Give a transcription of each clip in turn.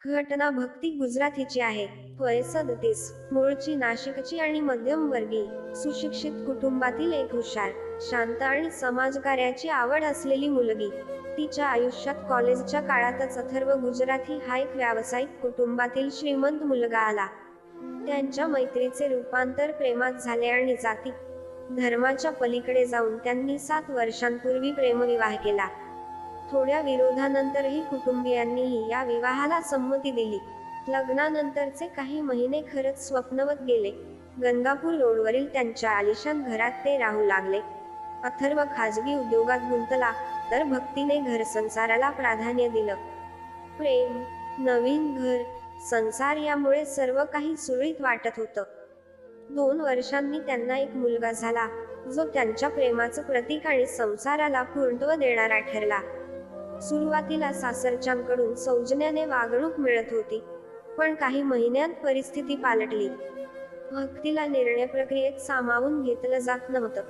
घटना भक्ती गुजरातीची आहे. वय 37, मूळची नाशिकची आणि मध्यमवर्गीय, सुशिक्षित कुटुंबातील एक हुशार, शांत आणि समाजकार्याची आवड असलेली मुलगी. तिच्या आयुष्यात कॉलेजच्या काळातच अथर्व गुजराती हा एक व्यावसायिक कुटुंबातील श्रीमंत मुलगा आला. त्यांच्या मैत्रीचे रूपांतर प्रेमात झाले आणि जाती धर्माच्या पलीकडे जाऊन त्यांनी 7 वर्षांपूर्वी प्रेमविवाह केला. थोड्या विरोधानंतरही कुटुंबियांनीही या विवाहाला संमती दिली. लग्नानंतरचे काही महिने खरंच स्वप्नवत गेले. गंगापूर रोडवरील त्यांच्या आलिशान घरात ते राहू लागले. अथर्व खाजगी उद्योगात गुंतला, तर भक्तीने घरसंसाराला प्राधान्य दिलं. प्रेम, नवीन घर, संसार यामुळे सर्व काही सुरळीत वाटत होतं. 2 वर्षांनी त्यांना एक मुलगा झाला, जो त्यांच्या प्रेमाचं प्रतीक आणि संसाराला पूर्णत्व देणारा ठरला. सुरुवातीला सासरच्यांकडून सौजन्याने वागणूक मिळत होती, पण काही महिन्यांत परिस्थिती पालटली. भक्तीला निर्णय प्रक्रियेत सामावून घेतलं जात नव्हतं.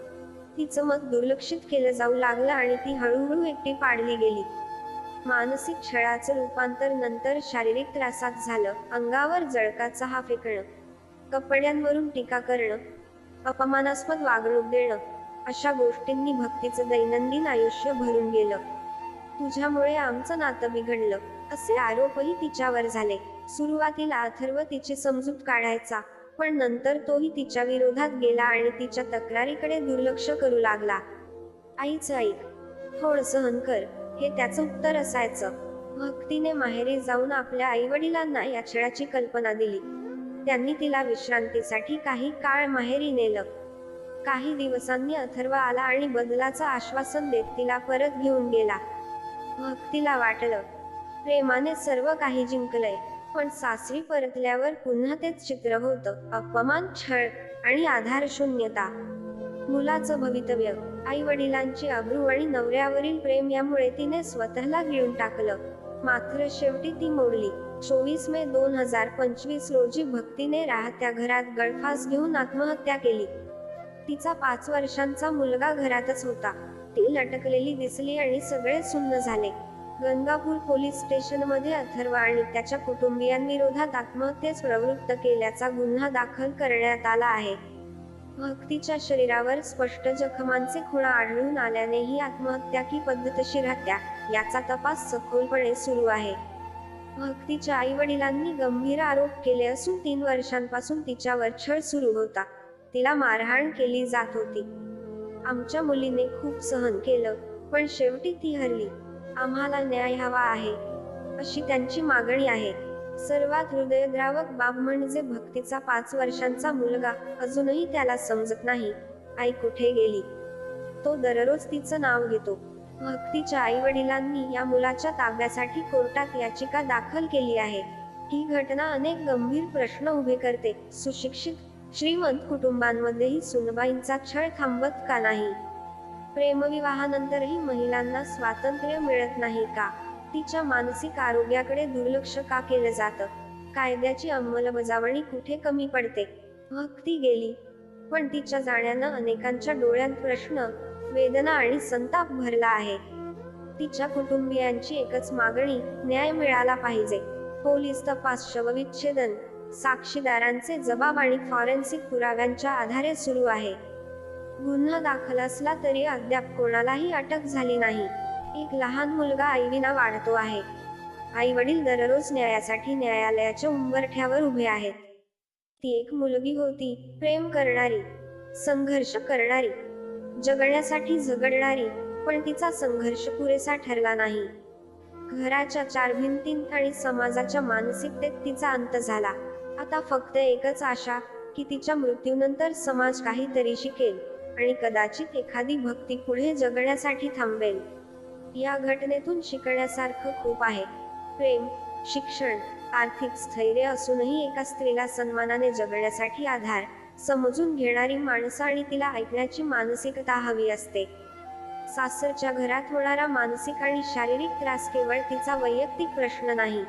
तिचं मत दुर्लक्षित केलं जाऊ लागलं आणि ती हळूहळू एकटी पाडली गेली. मानसिक छळाचं रूपांतर नंतर शारीरिक त्रासात झालं. अंगावर जळका चहा फेकणं, कपड्यांवरून टीका करणं, अपमानास्पद वागणूक देणं, अशा गोष्टींनी भक्तीचं दैनंदिन आयुष्य भरून गेलं. तुझ्यामुळे आमचं नातं बिघडलं, असे आरोपही तिच्यावर झाले. सुरुवातीला अथर्व तिची समजूत काढायचा, पण नंतर तोही तिच्या विरोधात गेला आणि तिच्या तक्रारीकडे दुर्लक्ष करू लागला. आईचं ऐक, थोडं सहन कर, हे त्याचं उत्तर असायचं. भक्तीने माहेरी जाऊन आपल्या आईवडिलांना या छळाची कल्पना दिली. त्यांनी तिला विश्रांतीसाठी काही काळ माहेरी नेलं. काही दिवसांनी अथर्व आला आणि बदलाचं आश्वासन देत तिला परत घेऊन गेला. भक्तीला वाटलं, प्रेमाने सर्व काही जिंकलंय, पण सासरी परतल्यावर पुन्हा तेच चित्र होतं. अपमान, छळ आणि आधारशून्यता. मुलाचं भवितव्य, आई वडिलांची आबरू आणि नवऱ्यावरील प्रेम यामुळे तिने स्वतःला गिळून टाकलं. मात्र शेवटी ती मोडली. 24 मे 2025 रोजी भक्तीने राहत्या घरात गळफास घेऊन आत्महत्या केली. तिचा 5 वर्षांचा मुलगा घरातच होता. ती लटकलेली दिसली आणि सगळे सुन्न झाले. गंगापूर पोलीस स्टेशनमध्ये अथर्व आणि त्याच्या कुटुंबियांविरोधात आत्महत्येस प्रवृत्त केल्याचा गुन्हा दाखल करण्यात आला आहे. भक्तीच्या शरीरावर स्पष्ट जखमांचे खुणा आढळून आल्याने ही आत्महत्या की पद्धतशीर हत्या, याचा तपास सखोलपणे सुरू आहे. भक्तीच्या आईवडिलांनी गंभीर आरोप केले असून 3 वर्षांपासून तिच्यावर छळ सुरू होता. तिला मारहाण केली जात होती. आमच्या मुलीने खूप सहन केलं, पण शेवटी ती हरली. आम्हाला न्याय हवा आहे, अशी त्यांची मागणी आहे. सर्वात हृदयद्रावक बाब म्हणजे भक्तीचा 5 वर्षांचा मुलगा अजूनही त्याला समजत नाही, आई कुठे गेली. तो दररोज तिचं नाव घेतो. भक्तीच्या आईवडिलांनी या मुलाच्या ताब्यासाठी कोर्टात याचिका दाखल केली आहे. ही घटना अनेक गंभीर प्रश्न उभे करते. सुशिक्षित, श्रीमंत कुटुंबांमध्येही सुनबाईंचा छळ थांबत का नाही? प्रेमविवाहानंतरही महिलांना स्वातंत्र्य मिळत नाही का? तिच्या मानसिक आरोग्याकडे दुर्लक्ष का केलं जातं? कायद्याची अंमलबजावणी कुठे कमी पडते? भक्ती गेली, पण तिच्या जाण्यानं अनेकांच्या डोळ्यात प्रश्न, वेदना आणि संताप भरला आहे. तिच्या कुटुंबियांची एकच मागणी, न्याय मिळाला पाहिजे. पोलीस तपास, शवविच्छेदन, साक्षीदारांचे जबाब आणि फॉरेन्सिक पुराव्यांच्या आधारे सुरू आहे. गुन्हा दाखल असला तरी अद्याप कोणालाही अटक झाली नाही. एक लहान मुलगा आईविना वाढतो आहे. आई वडील दररोज न्यायासाठी न्यायालयाच्या उंबरठ्यावर उभे आहेत. ती एक मुलगी होती, प्रेम करणारी, संघर्ष करणारी, जगण्यासाठी झगडणारी, पण तिचा संघर्ष पुरेसा ठरला नाही. घराच्या 4 भिंतींत आणि समाजाच्या मानसिकतेत तिचा अंत झाला. आता फक्त एकच आशा, की तिच्या मृत्यूनंतर समाज काहीतरी शिकेल आणि कदाचित एखादी भक्ती पुढे जगण्यासाठी थांबेल. या घटनेतून शिकण्यासारखं खूप आहे. प्रेम, शिक्षण, आर्थिक स्थैर्य असूनही एका स्त्रीला सन्मानाने जगण्यासाठी आधार, समजून घेणारी माणसं आणि तिला ऐकण्याची मानसिकता हवी असते. सासरच्या घरात होणारा मानसिक आणि शारीरिक त्रास केवळ तिचा वैयक्तिक प्रश्न नाही,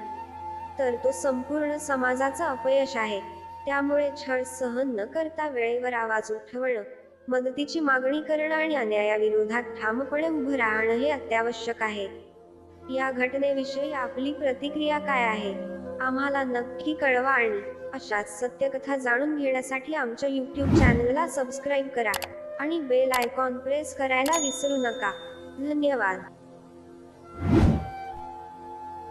तर तो संपूर्ण समाजाचं अपयश आहे. त्यामुळे छळ सहन न करता वेळेवर आवाज उठवणं, मदतीची मागणी करणं आणि अन्यायाविरोधात ठामपणे उभं राहणं हे अत्यावश्यक आहे. या घटनेविषयी आपली प्रतिक्रिया काय आहे? आम्हाला नक्की कळवा आणि अशाच सत्यकथा जाणून घेण्यासाठी आमच्या YouTube चॅनलला सबस्क्राईब करा आणि बेल आयकॉन प्रेस करायला विसरू नका. धन्यवाद.